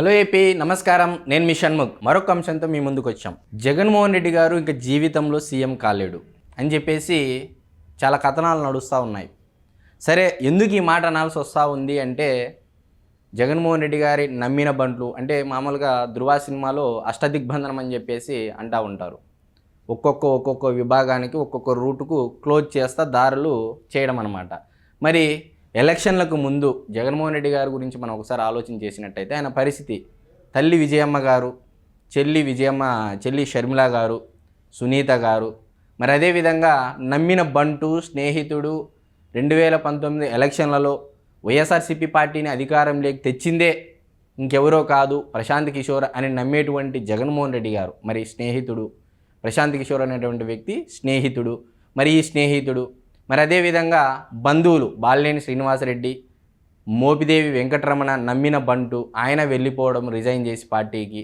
Hello AP, నమస్కారం. నేను మీ షణ్ముఖ్. మరొక అంశంతో మీ ముందుకు వచ్చాం. జగన్మోహన్ రెడ్డి గారు ఇంకా జీవితంలో సీఎం కాలేడు అని చెప్పేసి చాలా కథనాలు నడుస్తూ ఉన్నాయి. సరే, ఎందుకు ఈ మాట అనాల్సి వస్తూ ఉంది అంటే, జగన్మోహన్ రెడ్డి గారి నమ్మిన బంట్లు అంటే మామూలుగా ధృవ సినిమాలో అష్టదిగ్బంధనం అని చెప్పేసి అంటూ ఉంటారు. ఒక్కొక్క విభాగానికి ఒక్కొక్క రూటుకు క్లోజ్ చేస్తా దారులు చేయడం అన్నమాట. మరి ఎలక్షన్లకు ముందు జగన్మోహన్ రెడ్డి గారి గురించి మనం ఒకసారి ఆలోచన చేసినట్టయితే ఆయన పరిస్థితి, తల్లి విజయమ్మ గారు, చెల్లి షర్మిల గారు, సునీత గారు, మరి అదేవిధంగా నమ్మిన బంటు స్నేహితుడు 2019 ఎలక్షన్లలో వైఎస్ఆర్సీపీ పార్టీని అధికారంలోకి తెచ్చిందే ఇంకెవరో కాదు ప్రశాంత్ కిషోర్ అని నమ్మేటువంటి జగన్మోహన్ రెడ్డి గారు, మరి స్నేహితుడు ప్రశాంత్ కిషోర్ అనేటువంటి వ్యక్తి స్నేహితుడు, మరి ఈ స్నేహితుడు మరి అదేవిధంగా బంధువులు బాలినేని శ్రీనివాసరెడ్డి, మోపిదేవి వెంకటరమణ నమ్మిన బంటు, ఆయన వెళ్ళిపోవడం రిజైన్ చేసి పార్టీకి,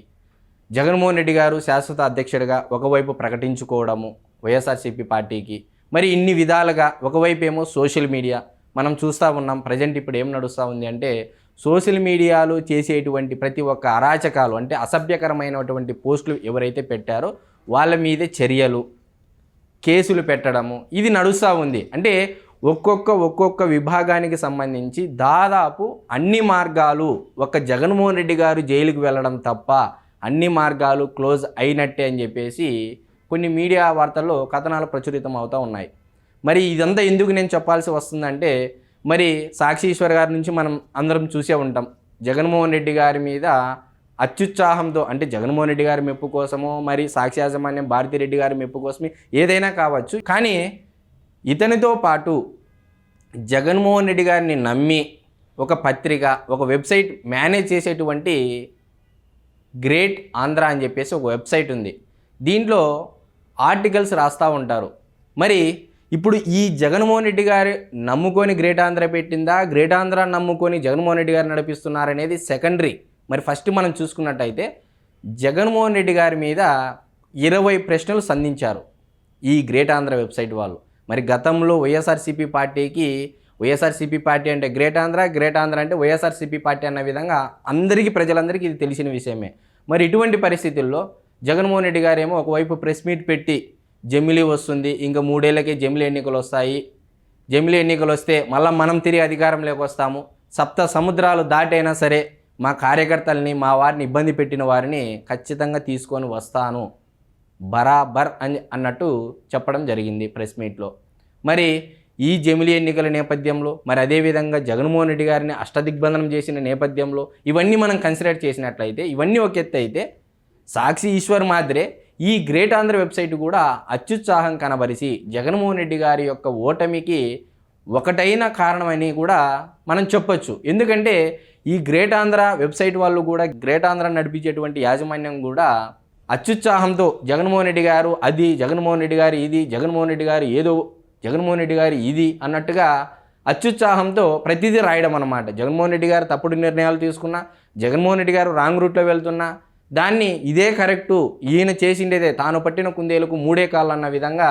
జగన్మోహన్ రెడ్డి గారు శాశ్వత అధ్యక్షుడిగా ఒకవైపు ప్రకటించుకోవడము వైఎస్ఆర్సీపీ పార్టీకి, మరి ఇన్ని విధాలుగా ఒకవైపు ఏమో సోషల్ మీడియా మనం చూస్తూ ఉన్నాం. ప్రజెంట్ ఇప్పుడు ఏం నడుస్తూ ఉంది అంటే, సోషల్ మీడియాలో చేసేటువంటి ప్రతి ఒక్క అరాచకాలు అంటే అసభ్యకరమైనటువంటి పోస్టులు ఎవరైతే పెట్టారో వాళ్ళ మీదే చర్యలు, కేసులు పెట్టడము ఇది నడుస్తూ ఉంది. అంటే ఒక్కొక్క విభాగానికి సంబంధించి దాదాపు అన్ని మార్గాలు, ఒక్క జగన్మోహన్ రెడ్డి గారు జైలుకు వెళ్ళడం తప్ప అన్ని మార్గాలు క్లోజ్ అయినట్టే అని చెప్పేసి కొన్ని మీడియా వార్తల్లో కథనాలు ప్రచురితం అవుతూ ఉన్నాయి. మరి ఇదంతా ఎందుకు నేను చెప్పాల్సి వస్తుందంటే, మరి సాక్షి ఈశ్వర్ గారి నుంచి మనం అందరం చూసే ఉంటాం. జగన్మోహన్ రెడ్డి గారి మీద అత్యుత్సాహంతో, అంటే జగన్మోహన్ రెడ్డి గారి మెప్పు కోసమో మరి సాక్షి యాజమాన్యం భారతిరెడ్డి గారి మెప్పు కోసమే ఏదైనా కావచ్చు, కానీ ఇతనితో పాటు జగన్మోహన్ రెడ్డి గారిని నమ్మి ఒక పత్రిక, ఒక వెబ్సైట్ మేనేజ్ చేసేటువంటి గ్రేట్ ఆంధ్ర అని చెప్పేసి ఒక వెబ్సైట్ ఉంది. దీంట్లో ఆర్టికల్స్ రాస్తూ ఉంటారు. మరి ఇప్పుడు ఈ జగన్మోహన్ రెడ్డి గారు నమ్ముకొని గ్రేట్ ఆంధ్ర పెట్టిందా, గ్రేట్ ఆంధ్ర నమ్ముకొని జగన్మోహన్ రెడ్డి గారు నడిపిస్తున్నారనేది సెకండరీ. మరి ఫస్ట్ మనం చూసుకున్నట్టయితే జగన్మోహన్ రెడ్డి గారి మీద 20 ప్రశ్నలు సంధించారు ఈ గ్రేట్ ఆంధ్ర వెబ్సైట్ వాళ్ళు. మరి గతంలో వైఎస్ఆర్సీపీ పార్టీ అంటే గ్రేట్ ఆంధ్ర అంటే వైఎస్ఆర్సీపీ పార్టీ అన్న విధంగా ప్రజలందరికీ ఇది తెలిసిన విషయమే. మరి ఇటువంటి పరిస్థితుల్లో జగన్మోహన్ రెడ్డి గారు ఏమో ఒకవైపు ప్రెస్ మీట్ పెట్టి జమిలీ వస్తుంది, ఇంకా 3 ఏళ్లకే జమిలీ ఎన్నికలు వస్తాయి, జమిలీ ఎన్నికలు వస్తే మళ్ళీ మనం తిరిగి అధికారంలోకి వస్తాము, 7 సముద్రాలు దాటైనా సరే మా కార్యకర్తల్ని, మా వారిని ఇబ్బంది పెట్టిన వారిని ఖచ్చితంగా తీసుకొని వస్తాను బరాబర్ అన్నట్టు చెప్పడం జరిగింది ప్రెస్ మీట్లో. మరి ఈ జమిలీ ఎన్నికల నేపథ్యంలో, మరి అదేవిధంగా జగన్మోహన్ రెడ్డి గారిని అష్టదిగ్బంధనం చేసిన నేపథ్యంలో ఇవన్నీ మనం కన్సిడర్ చేసినట్లయితే, ఇవన్నీ ఒక ఎత్తు అయితే, సాక్షి ఈశ్వర్ మాదిరే ఈ గ్రేట్ ఆంధ్ర వెబ్సైట్ కూడా అత్యుత్సాహం కనబరిచి జగన్మోహన్ రెడ్డి గారి యొక్క ఓటమికి ఒకటైన కారణమని కూడా మనం చెప్పొచ్చు. ఎందుకంటే ఈ గ్రేట్ ఆంధ్ర వెబ్సైట్ వాళ్ళు కూడా, గ్రేట్ ఆంధ్ర నడిపించేటువంటి యాజమాన్యం కూడా అత్యుత్సాహంతో జగన్మోహన్ రెడ్డి గారు అది, జగన్మోహన్ రెడ్డి గారు ఇది, జగన్మోహన్ రెడ్డి గారు ఏదో, జగన్మోహన్ రెడ్డి గారు ఇది అన్నట్టుగా అత్యుత్సాహంతో ప్రతిదీ రాయడం అన్నమాట. జగన్మోహన్ రెడ్డి గారు తప్పుడు నిర్ణయాలు తీసుకున్నా, జగన్మోహన్ రెడ్డి గారు రాంగ్ రూట్లో వెళ్తున్నా దాన్ని ఇదే కరెక్టు, ఈయన చేసిండేదే, తాను పట్టిన కుందేలకు 3 కాళ్ళు అన్న విధంగా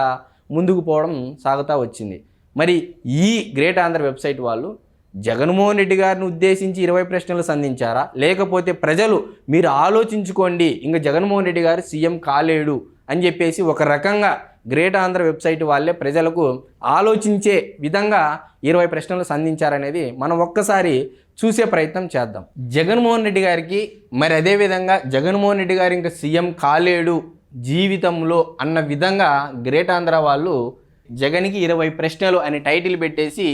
ముందుకు పోవడం సాగుతూ వచ్చింది. మరి ఈ గ్రేట్ ఆంధ్ర వెబ్సైట్ వాళ్ళు జగన్మోహన్ రెడ్డి గారిని ఉద్దేశించి 20 ప్రశ్నలు సంధించారా, లేకపోతే ప్రజలు మీరు ఆలోచించుకోండి ఇంకా జగన్మోహన్ రెడ్డి గారు సీఎం కాలేడు అని చెప్పేసి ఒక రకంగా గ్రేట్ ఆంధ్ర వెబ్సైట్ వాళ్ళే ప్రజలకు ఆలోచించే విధంగా 20 ప్రశ్నలు సంధించారనేది మనం ఒక్కసారి చూసే ప్రయత్నం చేద్దాం. జగన్మోహన్ రెడ్డి గారికి, మరి అదేవిధంగా జగన్మోహన్ రెడ్డి గారు ఇంకా సీఎం కాలేడు జీవితంలో అన్న విధంగా గ్రేట్ ఆంధ్ర వాళ్ళు జగన్కి 20 ప్రశ్నలు అని టైటిల్ పెట్టేసి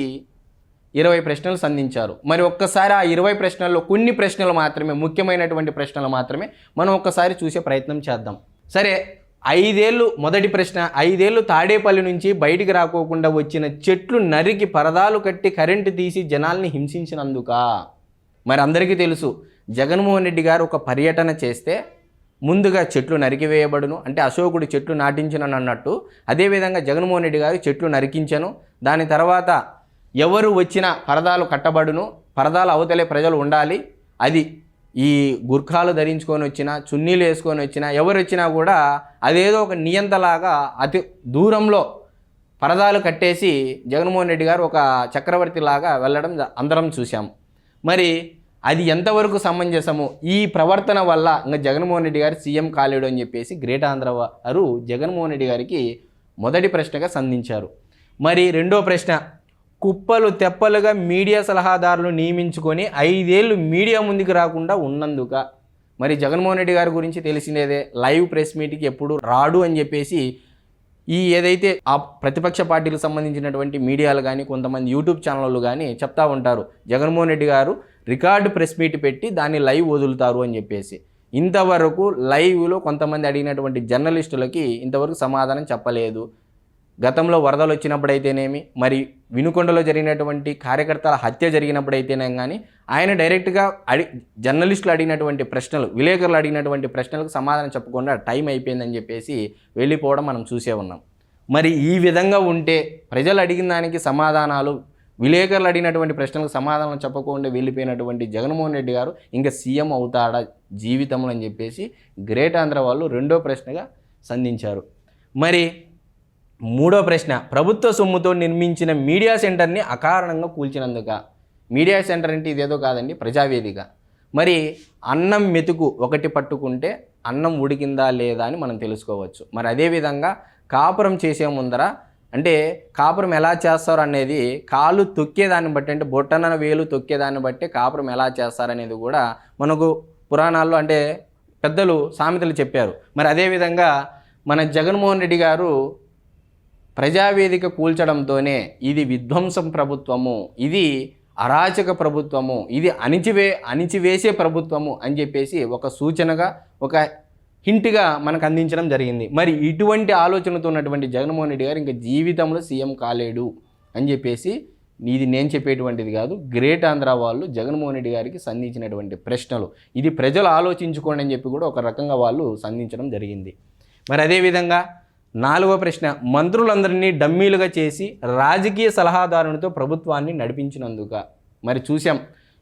20 ప్రశ్నలు సంధించారు. మరి ఒక్కసారి ఆ 20 ప్రశ్నల్లో కొన్ని ప్రశ్నలు మాత్రమే, ముఖ్యమైనటువంటి ప్రశ్నలు మాత్రమే మనం ఒక్కసారి చూసే ప్రయత్నం చేద్దాం. సరే, 5 ఏళ్ళు, మొదటి ప్రశ్న, 5 ఏళ్ళు తాడేపల్లి నుంచి బయటికి రాకోకుండా వచ్చిన చెట్లు నరికి పరదాలు కట్టి కరెంటు తీసి జనాల్ని హింసించినందుక. మరి అందరికీ తెలుసు, జగన్మోహన్ రెడ్డి గారు ఒక పర్యటన చేస్తే ముందుగా చెట్లు నరికివేయబడును, అంటే అశోకుడు చెట్లు నాటించను అన్నట్టు, అదేవిధంగా జగన్మోహన్ రెడ్డి గారు చెట్లు నరికించను, దాని తర్వాత ఎవరు వచ్చినా పరదాలు కట్టబడును, పరదాల అవతలే ప్రజలు ఉండాలి, అది ఈ గుర్ఖాలు ధరించుకొని వచ్చినా, చున్నీలు వేసుకొని వచ్చినా, ఎవరు వచ్చినా కూడా అదేదో ఒక నియంతలాగా అతి దూరంలో పరదాలు కట్టేసి జగన్మోహన్ రెడ్డి గారు ఒక చక్రవర్తి లాగా వెళ్ళడం అందరం చూసాం. మరి అది ఎంతవరకు సమంజసము, ఈ ప్రవర్తన వల్ల ఇంకా జగన్మోహన్ రెడ్డి గారు సీఎం కాలేడు అని చెప్పేసి గ్రేట్ ఆంధ్ర వారు జగన్మోహన్ రెడ్డి గారికి మొదటి ప్రశ్నగా సంధించారు. మరి రెండో ప్రశ్న, కుప్పలు తెప్పలుగా మీడియా సలహాదారులు నియమించుకొని 5 ఏళ్ళు మీడియా ముందుకు రాకుండా ఉన్నందుక. మరి జగన్మోహన్ రెడ్డి గారి గురించి తెలిసిందేదే, లైవ్ ప్రెస్ మీట్కి ఎప్పుడు రాడు అని చెప్పేసి ఈ ఏదైతే ఆ ప్రతిపక్ష పార్టీలకు సంబంధించినటువంటి మీడియాలు కానీ కొంతమంది యూట్యూబ్ ఛానళ్ళు కానీ చెప్తా ఉంటారు, జగన్మోహన్ రెడ్డి గారు రికార్డు ప్రెస్ మీట్ పెట్టి దాన్ని లైవ్ వదులుతారు అని చెప్పేసి. ఇంతవరకు లైవ్లో కొంతమంది అడిగినటువంటి జర్నలిస్టులకి ఇంతవరకు సమాధానం చెప్పలేదు. గతంలో వరదలు వచ్చినప్పుడైతేనేమి, మరి వినుకొండలో జరిగినటువంటి కార్యకర్తల హత్య జరిగినప్పుడైతేనే కానీ ఆయన డైరెక్ట్గా జర్నలిస్టులు అడిగినటువంటి ప్రశ్నలు, విలేకరులు అడిగినటువంటి ప్రశ్నలకు సమాధానం చెప్పకుండా టైం అయిపోయిందని చెప్పేసి వెళ్ళిపోవడం మనం చూసే ఉన్నాం. మరి ఈ విధంగా ఉంటే ప్రజలు అడిగిన దానికి సమాధానాలు, విలేకరులు అడిగినటువంటి ప్రశ్నలకు సమాధానం చెప్పకుండా వెళ్ళిపోయినటువంటి జగన్మోహన్ రెడ్డి గారు ఇంకా సీఎం అవుతాడా జీవితంలో అని చెప్పేసి గ్రేట్ ఆంధ్ర వాళ్ళు రెండో ప్రశ్నగా సంధించారు. మరి మూడో ప్రశ్న, ప్రభుత్వ సొమ్ముతో నిర్మించిన మీడియా సెంటర్ని అకారణంగా కూల్చినందుక. మీడియా సెంటర్ అంటే ఇదేదో కాదండి, ప్రజావేదిక. మరి అన్నం మెతుకు ఒకటి పట్టుకుంటే అన్నం ఉడికిందా లేదా అని మనం తెలుసుకోవచ్చు. మరి అదేవిధంగా కాపురం చేసే ముందర, అంటే కాపురం ఎలా చేస్తారు అనేది కాలు తొక్కేదాన్ని బట్టి, అంటే బొట్టన వేలు తొక్కేదాన్ని బట్టి కాపురం ఎలా చేస్తారనేది కూడా మనకు పురాణాల్లో అంటే పెద్దలు సామెతలు చెప్పారు. మరి అదేవిధంగా మన జగన్మోహన్ రెడ్డి గారు ప్రజావేదిక కూల్చడంతోనే ఇది విధ్వంసం ప్రభుత్వము, ఇది అరాచక ప్రభుత్వము, ఇది అణిచివేసే ప్రభుత్వము అని చెప్పేసి ఒక సూచనగా, ఒక హింట్గా మనకు అందించడం జరిగింది. మరి ఇటువంటి ఆలోచనతో ఉన్నటువంటి జగన్మోహన్ రెడ్డి గారు ఇంకా జీవితంలో సీఎం కాలేడు అని చెప్పేసి, ఇది నేను చెప్పేటువంటిది కాదు, గ్రేట్ ఆంధ్ర వాళ్ళు జగన్మోహన్ రెడ్డి గారికి సంధించినటువంటి ప్రశ్నలు. ఇది ప్రజలు ఆలోచించుకోండి అని చెప్పి కూడా ఒక రకంగా వాళ్ళు సంధించడం జరిగింది. మరి అదేవిధంగా నాలుగో ప్రశ్న, మంత్రులందరినీ డమ్మీలుగా చేసి రాజకీయ సలహాదారునితో ప్రభుత్వాన్ని నడిపించినందుక. మరి చూసాం,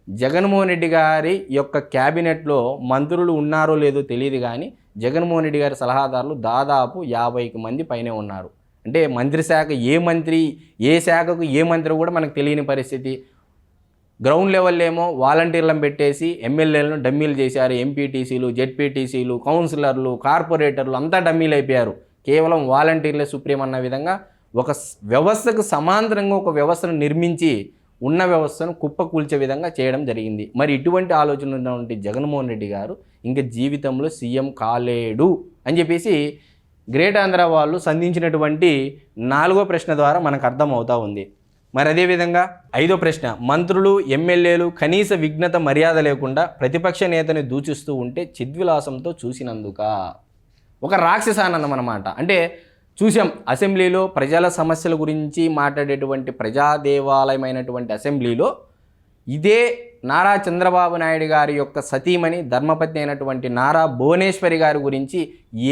జగన్మోహన్ రెడ్డి గారి యొక్క క్యాబినెట్లో మంత్రులు ఉన్నారో లేదో తెలియదు కానీ జగన్మోహన్ రెడ్డి గారి సలహాదారులు దాదాపు 50 మంది పైనే ఉన్నారు. అంటే మంత్రి శాఖ ఏ శాఖకు ఏ మంత్రి కూడా మనకు తెలియని పరిస్థితి. గ్రౌండ్ లెవెల్లో ఏమో వాలంటీర్లను పెట్టేసి ఎమ్మెల్యేలను డమ్మీలు చేశారు. ఎంపీటీసీలు, జెడ్పీటీసీలు, కౌన్సిలర్లు, కార్పొరేటర్లు అంతా డమ్మీలు అయిపోయారు. కేవలం వాలంటీర్లే సుప్రీం అన్న విధంగా ఒక వ్యవస్థకు సమాంతరంగా ఒక వ్యవస్థను నిర్మించి ఉన్న వ్యవస్థను కుప్పకూల్చే విధంగా చేయడం జరిగింది. మరి ఇటువంటి ఆలోచన ఉన్నటువంటి జగన్మోహన్ రెడ్డి గారు ఇంకా జీవితంలో సీఎం కాలేడు అని చెప్పేసి గ్రేట్ ఆంధ్ర వాళ్ళు సంధించినటువంటి నాలుగో ప్రశ్న ద్వారా మనకు అర్థమవుతూ ఉంది. మరి అదేవిధంగా ఐదో ప్రశ్న, మంత్రులు, ఎమ్మెల్యేలు కనీస విఘ్నత మర్యాద లేకుండా ప్రతిపక్ష నేతని దూచిస్తూ ఉంటే చిద్విలాసంతో చూసినందుక. ఒక రాక్షసానందం అన్నమాట. అంటే చూసాం, అసెంబ్లీలో ప్రజల సమస్యల గురించి మాట్లాడేటువంటి ప్రజాదేవాలయమైనటువంటి అసెంబ్లీలో ఇదే నారా చంద్రబాబు నాయుడు గారి యొక్క సతీమణి ధర్మపత్ని అయినటువంటి నారా భువనేశ్వరి గారి గురించి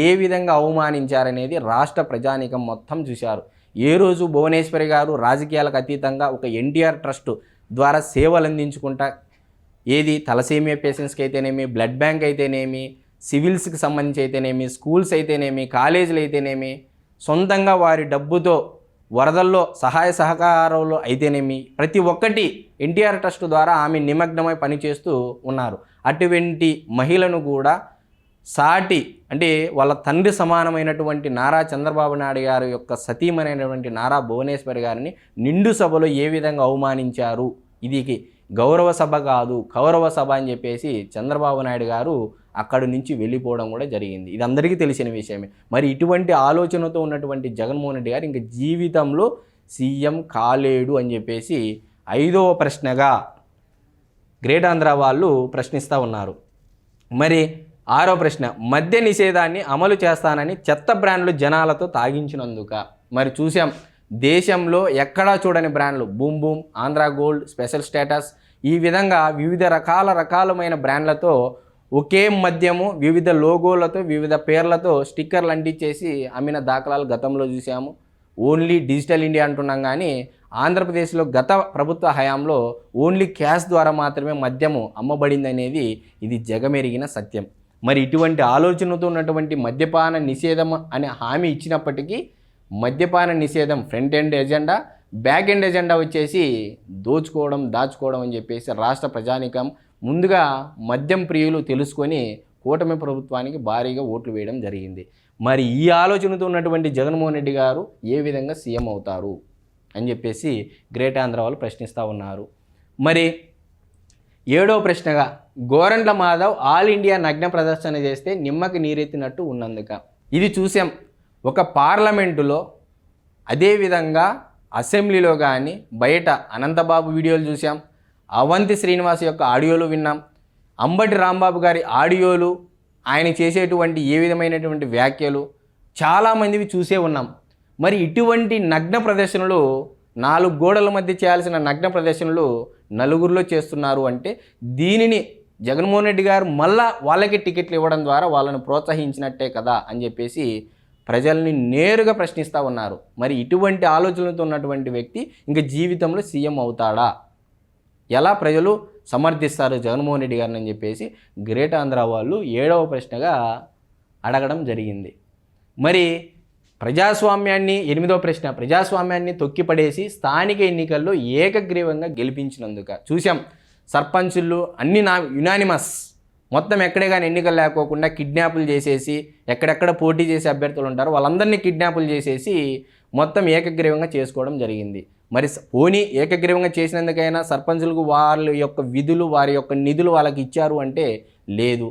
ఏ విధంగా అవమానించారనేది రాష్ట్ర ప్రజానీకం మొత్తం చూశారు. ఏ రోజు భువనేశ్వరి గారు రాజకీయాలకు అతీతంగా ఒక ఎన్టీఆర్ ట్రస్ట్ ద్వారా సేవలు అందించుకుంటా, ఏది తలసేమియా పేషెంట్స్కి అయితేనేమి, బ్లడ్ బ్యాంక్ అయితేనేమి, సివిల్స్కి సంబంధించి అయితేనేమి, స్కూల్స్ అయితేనేమి, కాలేజీలు అయితేనేమి, సొంతంగా వారి డబ్బుతో వరదల్లో సహాయ సహకారాలు అయితేనేమి ప్రతి ఒక్కటి ఎన్టీఆర్ ట్రస్ట్ ద్వారా ఆమె నిమగ్నమై పనిచేస్తూ ఉన్నారు. అటువంటి మహిళను కూడా సాటి, అంటే వాళ్ళ తండ్రి సమానమైనటువంటి నారా చంద్రబాబు నాయుడు గారి యొక్క సతీమణైనటువంటి నారా భువనేశ్వరి గారిని నిండు సభలో ఏ విధంగా అవమానించారు, ఇది గౌరవ సభ కాదు కౌరవ సభ అని చెప్పేసి చంద్రబాబు నాయుడు గారు అక్కడి నుంచి వెళ్ళిపోవడం కూడా జరిగింది. ఇది అందరికీ తెలిసిన విషయమే. మరి ఇటువంటి ఆలోచనతో ఉన్నటువంటి జగన్మోహన్ రెడ్డి గారు ఇంక జీవితంలో సీఎం కాలేడు అని చెప్పేసి ఐదవ ప్రశ్నగా గ్రేట్ ఆంధ్ర వాళ్ళు ప్రశ్నిస్తూ ఉన్నారు. మరి ఆరో ప్రశ్న, మద్య నిషేధాన్ని అమలు చేస్తానని చెత్త బ్రాండ్లు జనాలతో తాగించినందుక. మరి చూసాం, దేశంలో ఎక్కడా చూడని బ్రాండ్లు boom boom, Andhra gold, special status, ఈ విధంగా వివిధ రకాలమైన బ్రాండ్లతో ఒకే మద్యము వివిధ లోగోలతో వివిధ పేర్లతో స్టిక్కర్లు అంటించేసి అమ్మిన దాఖలాలు గతంలో చూసాము. ఓన్లీ డిజిటల్ ఇండియా అంటున్నాం కానీ ఆంధ్రప్రదేశ్లో గత ప్రభుత్వ హయాంలో ఓన్లీ క్యాష్ ద్వారా మాత్రమే మద్యము అమ్మబడింది అనేది ఇది జగమెరిగిన సత్యం. మరి ఇటువంటి ఆలోచనతో ఉన్నటువంటి మద్యపాన నిషేధం అనే హామీ ఇచ్చినప్పటికీ మద్యపాన నిషేధం front end agenda, back end agenda వచ్చేసి దాచుకోవడం అని చెప్పేసి రాష్ట్ర ప్రజానీకం ముందుగా మద్యం ప్రియులు తెలుసుకొని కూటమి ప్రభుత్వానికి భారీగా ఓట్లు వేయడం జరిగింది. మరి ఈ ఆలోచనతో ఉన్నటువంటి జగన్మోహన్ రెడ్డి గారు ఏ విధంగా సీఎం అవుతారు అని చెప్పేసి గ్రేట్ ఆంధ్ర వాళ్ళు ప్రశ్నిస్తూ ఉన్నారు. మరి 7వ ప్రశ్నగా గోరంట్ల మాధవ్ ఆల్ ఇండియా నగ్న ప్రదర్శన చేస్తే నిమ్మకి నీరెత్తినట్టు ఉన్నందుక. ఇది చూసాం ఒక పార్లమెంటులో, అదేవిధంగా అసెంబ్లీలో కానీ బయట అనంతబాబు వీడియోలు చూసాం, అవంతి శ్రీనివాస్ యొక్క ఆడియోలు విన్నాం, అంబటి రాంబాబు గారి ఆడియోలు, ఆయన చేసేటువంటి ఏ విధమైనటువంటి వ్యాఖ్యలు చాలామందివి చూసే ఉన్నాం. మరి ఇటువంటి నగ్న ప్రదర్శనలు 4 గోడల మధ్య చేయాల్సిన నగ్న ప్రదర్శనలు నలుగురిలో చేస్తున్నారు అంటే దీనిని జగన్మోహన్ రెడ్డి గారు మళ్ళా వాళ్ళకి టికెట్లు ఇవ్వడం ద్వారా వాళ్ళని ప్రోత్సహించినట్టే కదా అని చెప్పేసి ప్రజల్ని నేరుగా ప్రశ్నిస్తూ ఉన్నారు. మరి ఇటువంటి ఆలోచనలతో ఉన్నటువంటి వ్యక్తి ఇంక జీవితంలో సీఎం అవుతాడా, ఎలా ప్రజలు సమర్థిస్తారు జగన్మోహన్ రెడ్డి గారిని అని చెప్పేసి గ్రేట్ ఆంధ్ర వాళ్ళు 7వ ప్రశ్నగా అడగడం జరిగింది. మరి ప్రజాస్వామ్యాన్ని 8వ ప్రశ్న, ప్రజాస్వామ్యాన్ని తొక్కిపడేసి స్థానిక ఎన్నికల్లో ఏకగ్రీవంగా గెలిపించినందుక. చూసాం సర్పంచులు అన్ని యునానిమస్, మొత్తం ఎక్కడే కానీ ఎన్నికలు లేకోకుండా కిడ్నాపులు చేసేసి ఎక్కడెక్కడ పోటీ చేసే అభ్యర్థులు ఉంటారో వాళ్ళందరినీ కిడ్నాపులు చేసేసి మొత్తం ఏకగ్రీవంగా చేసుకోవడం జరిగింది. మరి పోనీ ఏకగ్రీవంగా చేసినందుకైనా సర్పంచులకు వాళ్ళ యొక్క విధులు, వారి యొక్క నిధులు వాళ్ళకి ఇచ్చారు అంటే లేదు,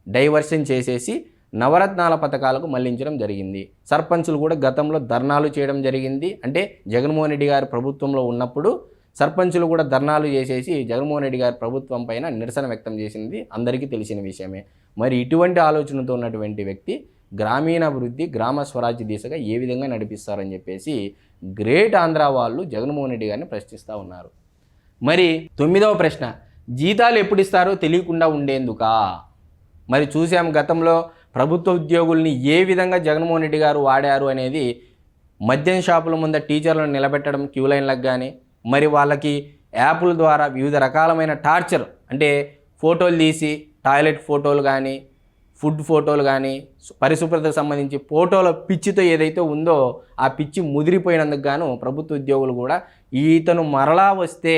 డైవర్షన్ చేసేసి నవరత్నాల పథకాలకు మళ్లించడం జరిగింది. సర్పంచులు కూడా గతంలో ధర్నాలు చేయడం జరిగింది. అంటే జగన్మోహన్ రెడ్డి గారి ప్రభుత్వంలో ఉన్నప్పుడు సర్పంచులు కూడా ధర్నాలు చేసేసి జగన్మోహన్ రెడ్డి గారి ప్రభుత్వం పైన నిరసన వ్యక్తం చేసింది అందరికీ తెలిసిన విషయమే. మరి ఇటువంటి ఆలోచనతో ఉన్నటువంటి వ్యక్తి గ్రామీణాభివృద్ధి, గ్రామ స్వరాజ్య దిశగా ఏ విధంగా నడిపిస్తారని చెప్పేసి గ్రేట్ ఆంధ్ర వాళ్ళు జగన్మోహన్ రెడ్డి గారిని ప్రశ్నిస్తూ ఉన్నారు. మరి 9వ ప్రశ్న, జీతాలు ఎప్పుడు ఇస్తారో తెలియకుండా ఉండేందుకా. మరి చూసాం గతంలో ప్రభుత్వ ఉద్యోగుల్ని ఏ విధంగా జగన్మోహన్ రెడ్డి గారు వాడారు అనేది, మద్యం షాపుల ముందు టీచర్లను నిలబెట్టడం క్యూ లైన్లకు కానీ, మరి వాళ్ళకి యాప్ల ద్వారా వివిధ రకాలమైన టార్చర్, అంటే ఫోటోలు తీసి టాయిలెట్ ఫోటోలు కానీ, ఫుడ్ ఫోటోలు కానీ, పరిశుభ్రతకు సంబంధించి ఫోటోల పిచ్చితో ఏదైతే ఉందో ఆ పిచ్చి ముదిరిపోయినందుకు గాను ప్రభుత్వ ఉద్యోగులు కూడా ఈతను మరలా వస్తే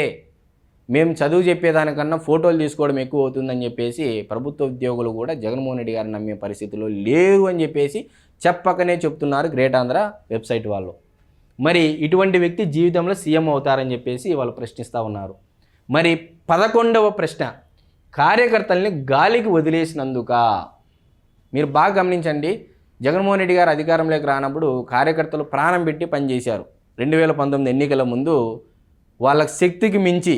మేము చదువు చెప్పేదానికన్నా ఫోటోలు తీసుకోవడం ఎక్కువ అవుతుందని చెప్పేసి ప్రభుత్వ ఉద్యోగులు కూడా జగన్మోహన్ రెడ్డి గారిని నమ్మే పరిస్థితిలో లేరు అని చెప్పేసి చెప్పకనే చెప్తున్నారు గ్రేట్ ఆంధ్ర వెబ్సైట్ వాళ్ళు. మరి ఇటువంటి వ్యక్తి జీవితంలో సీఎం అవుతారని చెప్పేసి వాళ్ళు ప్రశ్నిస్తూ ఉన్నారు. మరి 11వ ప్రశ్న, కార్యకర్తల్ని గాలికి వదిలేసినందుక. మీరు బాగా గమనించండి, జగన్మోహన్ రెడ్డి గారు అధికారంలోకి రానప్పుడు కార్యకర్తలు ప్రాణం పెట్టి పనిచేశారు. 2019 ఎన్నికల ముందు వాళ్ళ శక్తికి మించి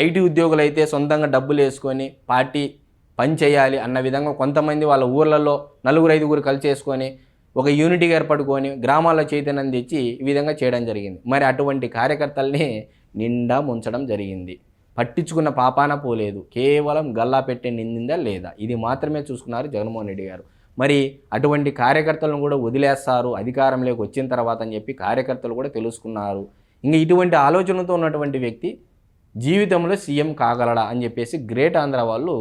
ఐటీ ఉద్యోగులు అయితే సొంతంగా డబ్బులు వేసుకొని పార్టీ పని చేయాలి అన్న విధంగా కొంతమంది వాళ్ళ ఊర్లలో 4-5 కలిసి చేసుకొని ఒక యూనిటీగా ఏర్పడుకొని గ్రామాల్లో చైతన్యం తెచ్చి ఈ విధంగా చేయడం జరిగింది. మరి అటువంటి కార్యకర్తల్ని నిండా ముంచడం జరిగింది. పట్టించుకున్న పాపాన పోలేదు, కేవలం గల్లా పెట్టే నిందిందా లేదా ఇది మాత్రమే చూసుకున్నారు జగన్మోహన్ రెడ్డి గారు. మరి అటువంటి కార్యకర్తలను కూడా వదిలేస్తారు అధికారంలోకి వచ్చిన తర్వాత అని చెప్పి కార్యకర్తలు కూడా తెలుసుకున్నారు. ఇంకా ఇటువంటి ఆలోచనతో ఉన్నటువంటి వ్యక్తి జీవితంలో సీఎం కాగలడా అని చెప్పేసి గ్రేట్ ఆంధ్ర వాళ్ళు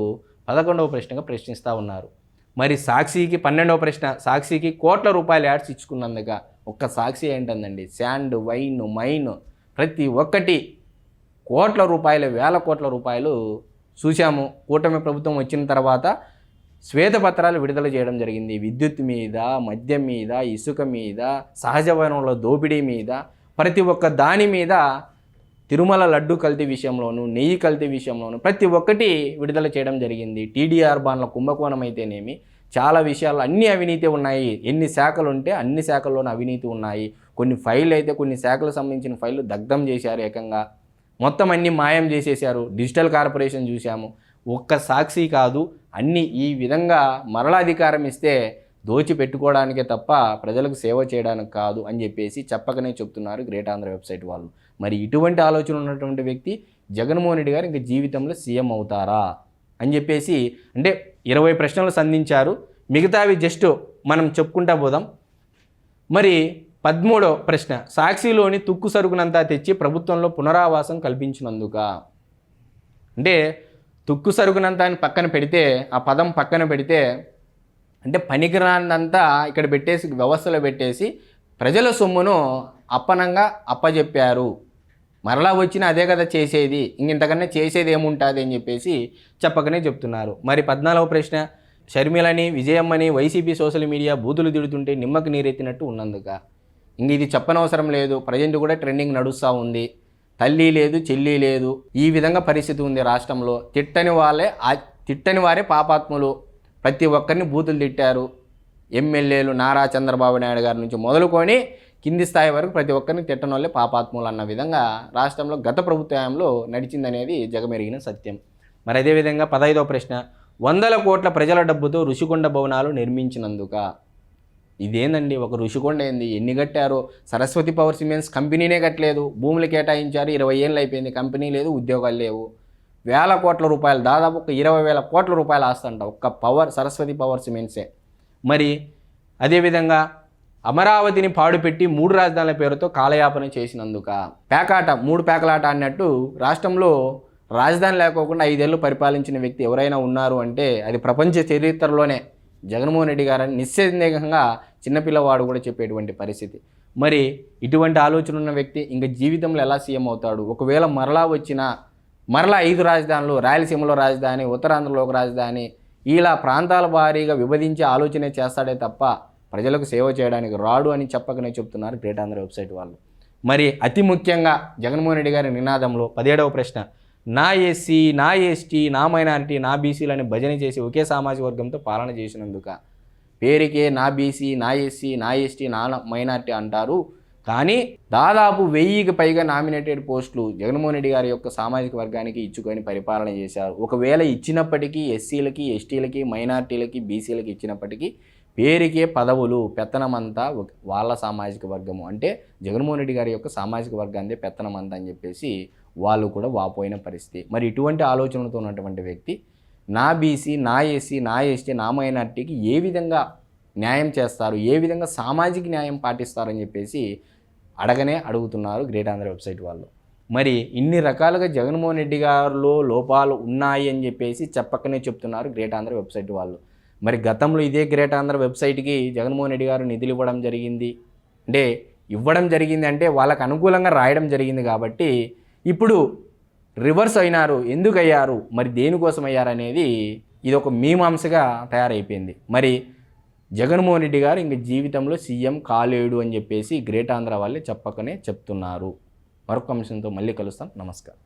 11వ ప్రశ్నగా ప్రశ్నిస్తూ ఉన్నారు. మరి సాక్షికి 12వ ప్రశ్న, సాక్షికి కోట్ల రూపాయల యాడ్స్ ఇచ్చుకున్నందుక. ఒక్క సాక్షి ఏంటందండి, శాండ్, వైన్, మైన్ ప్రతి ఒక్కటి కోట్ల రూపాయలు, వేల కోట్ల రూపాయలు చూశాము. కూటమి ప్రభుత్వం వచ్చిన తర్వాత శ్వేతపత్రాలు విడుదల చేయడం జరిగింది. విద్యుత్ మీద, మద్యం మీద, ఇసుక మీద, సహజ వనరుల దోపిడీ మీద, ప్రతి ఒక్క దాని మీద, తిరుమల లడ్డు కల్తీ విషయంలోనూ, నెయ్యి కల్తీ విషయంలోనూ ప్రతి ఒక్కటి విడుదల చేయడం జరిగింది. టీడీఆర్ బాండ్ల కుంభకోణం అయితేనేమి, చాలా విషయాలు అన్ని అవినీతి ఉన్నాయి. ఎన్ని శాఖలు ఉంటే అన్ని శాఖల్లోనూ అవినీతి ఉన్నాయి. కొన్ని ఫైళ్ళు అయితే కొన్ని శాఖలకు సంబంధించిన ఫైళ్ళు దగ్ధం చేశారు, ఏకంగా మొత్తం అన్ని మాయం చేసేశారు. డిజిటల్ కార్పొరేషన్ చూశాము. ఒక్క సాక్షి కాదు, అన్ని ఈ విధంగా మరలా అధికారం ఇస్తే దోచిపెట్టుకోవడానికే తప్ప ప్రజలకు సేవ చేయడానికి కాదు అని చెప్పేసి చెప్పకనే చెప్తున్నారు గ్రేట్ ఆంధ్ర వెబ్సైట్ వాళ్ళు. మరి ఇటువంటి ఆలోచన ఉన్నటువంటి వ్యక్తి జగన్మోహన్ రెడ్డి గారు ఇంక జీవితంలో సీఎం అవుతారా అని చెప్పేసి, అంటే 20 ప్రశ్నలు సంధించారు. మిగతావి జస్ట్ మనం చెప్పుకుంటా పోదాం. మరి 13వ ప్రశ్న, సాక్షిలోని తుక్కు సరుకునంతా తెచ్చి ప్రభుత్వంలో పునరావాసం కల్పించినందుక. అంటే తుక్కు సరుకునంతా అని పక్కన పెడితే, ఆ పదం పక్కన పెడితే, అంటే పనికిరానంతా ఇక్కడ పెట్టేసి వ్యవస్థలో పెట్టేసి ప్రజల సొమ్మును అప్పనంగా అప్పజెప్పారు మరలా వచ్చినా అదే కదా చేసేది, ఇంతకన్నా చేసేది ఏముంటుంది అని చెప్పేసి చెప్పకనే చెప్తున్నారు. మరి 14వ ప్రశ్న, షర్మిలని విజయమ్మని వైసీపీ సోషల్ మీడియా బూతులు తిడుతుంటే నిమ్మకు నీరెత్తినట్టు ఉన్నందుక. ఇది చెప్పనవసరం లేదు, ప్రజెంట్ కూడా ట్రెండింగ్ నడుస్తూ ఉంది. తల్లి లేదు చెల్లి లేదు, ఈ విధంగా పరిస్థితి ఉంది రాష్ట్రంలో. తిట్టని వారే పాపాత్ములు, ప్రతి ఒక్కరిని బూతులు తిట్టారు. ఎమ్మెల్యేలు నారా చంద్రబాబు నాయుడు గారి నుంచి మొదలుకొని కింది స్థాయి వరకు ప్రతి ఒక్కరిని తిట్టని వాళ్ళే పాపాత్ములు అన్న విధంగా రాష్ట్రంలో గత ప్రభుత్వంలో నడిచిందనేది జగమెరిగిన సత్యం. మరి అదేవిధంగా 15వ ప్రశ్న, 100 కోట్ల ప్రజల డబ్బుతో ఋషికొండ భవనాలు నిర్మించినందుక. ఇదేందండి, ఒక ఋషికొండ ఏంది, ఎన్ని కట్టారో? సరస్వతి పవర్ సిమెంట్స్ కంపెనీనే కట్టలేదు, భూములు కేటాయించారు, 20 ఏళ్ళు అయిపోయింది, కంపెనీ లేదు, ఉద్యోగాలు లేవు. వేల కోట్ల రూపాయలు, దాదాపు ఒక 20,000 కోట్ల రూపాయలు ఆస్తంట ఒక్క సరస్వతి పవర్ సిమెంట్సే. మరి అదేవిధంగా అమరావతిని పాడుపెట్టి 3 రాజధానుల పేరుతో కాలయాపన చేసినందుక. పేకాట, 3 పేకలాట అన్నట్టు రాష్ట్రంలో రాజధాని లేకోకుండా 5 ఏళ్ళు పరిపాలించిన వ్యక్తి ఎవరైనా ఉన్నారు అంటే అది ప్రపంచ చరిత్రలోనే జగన్మోహన్ రెడ్డి గారని నిస్సందేహంగా చిన్నపిల్లవాడు కూడా చెప్పేటువంటి పరిస్థితి. మరి ఇటువంటి ఆలోచన ఉన్న వ్యక్తి ఇంకా జీవితంలో ఎలా సీఎం అవుతాడు? ఒకవేళ మరలా 5 రాజధానులు, రాయలసీమలో రాజధాని, ఉత్తరాంధ్రలో ఒక రాజధాని, ఇలా ప్రాంతాల వారీగా విభజించి ఆలోచనే చేస్తాడే తప్ప ప్రజలకు సేవ చేయడానికి రాడు అని చెప్పకనే చెప్తున్నారు గ్రేట్ ఆంధ్ర వెబ్సైట్ వాళ్ళు. మరి అతి ముఖ్యంగా జగన్మోహన్ రెడ్డి గారి నినాదంలో 17వ ప్రశ్న, నా ఎస్సీ, నా ఎస్టీ, నా మైనారిటీ, నా బీసీలని భజన చేసి ఒకే సామాజిక వర్గంతో పాలన చేసినందుక. పేరుకే నా బీసీ, నా ఎస్సీ, నా ఎస్టీ, నా మైనారిటీ అంటారు, కానీ దాదాపు 1000కి పైగా నామినేటెడ్ పోస్టులు జగన్మోహన్ రెడ్డి గారి యొక్క సామాజిక వర్గానికి ఇచ్చుకొని పరిపాలన చేశారు. ఒకవేళ ఇచ్చినప్పటికీ ఎస్సీలకి, ఎస్టీలకి, మైనారిటీలకి, బీసీలకి ఇచ్చినప్పటికీ పేరుకే పదవులు, పెత్తనమంతా వాళ్ళ సామాజిక వర్గము, అంటే జగన్మోహన్ రెడ్డి గారి యొక్క సామాజిక వర్గాన్ని పెత్తనమంతా అని చెప్పేసి వాళ్ళు కూడా వాపోయిన పరిస్థితి. మరి ఇటువంటి ఆలోచనలతో ఉన్నటువంటి వ్యక్తి నా బీసీ, నా ఎస్సీ, నా ఎస్టీ, నా మైనారిటీకి ఏ విధంగా న్యాయం చేస్తారు, ఏ విధంగా సామాజిక న్యాయం పాటిస్తారని చెప్పేసి అడుగుతున్నారు గ్రేట్ ఆంధ్ర వెబ్సైట్ వాళ్ళు. మరి ఇన్ని రకాలుగా జగన్మోహన్ రెడ్డి గారిలో లోపాలు ఉన్నాయి అని చెప్పేసి చెప్పకనే చెప్తున్నారు గ్రేట్ ఆంధ్ర వెబ్సైట్ వాళ్ళు. మరి గతంలో ఇదే గ్రేట్ ఆంధ్ర వెబ్సైట్కి జగన్మోహన్ రెడ్డి గారు నిధులు ఇవ్వడం జరిగింది అంటే వాళ్ళకు అనుకూలంగా రాయడం జరిగింది కాబట్టి ఇప్పుడు రివర్స్ అయినారు. ఎందుకు అయ్యారు, మరి దేనికోసం అయ్యారు అనేది ఇది ఒక మీమాంసగా తయారైపోయింది. మరి జగన్మోహన్ రెడ్డి గారు ఇంక జీవితంలో సీఎం కాలేడు అని చెప్పేసి గ్రేట్ ఆంధ్ర వాళ్ళే చెప్పకనే చెప్తున్నారు. మరొక అంశంతో మళ్ళీ కలుస్తాం. నమస్కారం.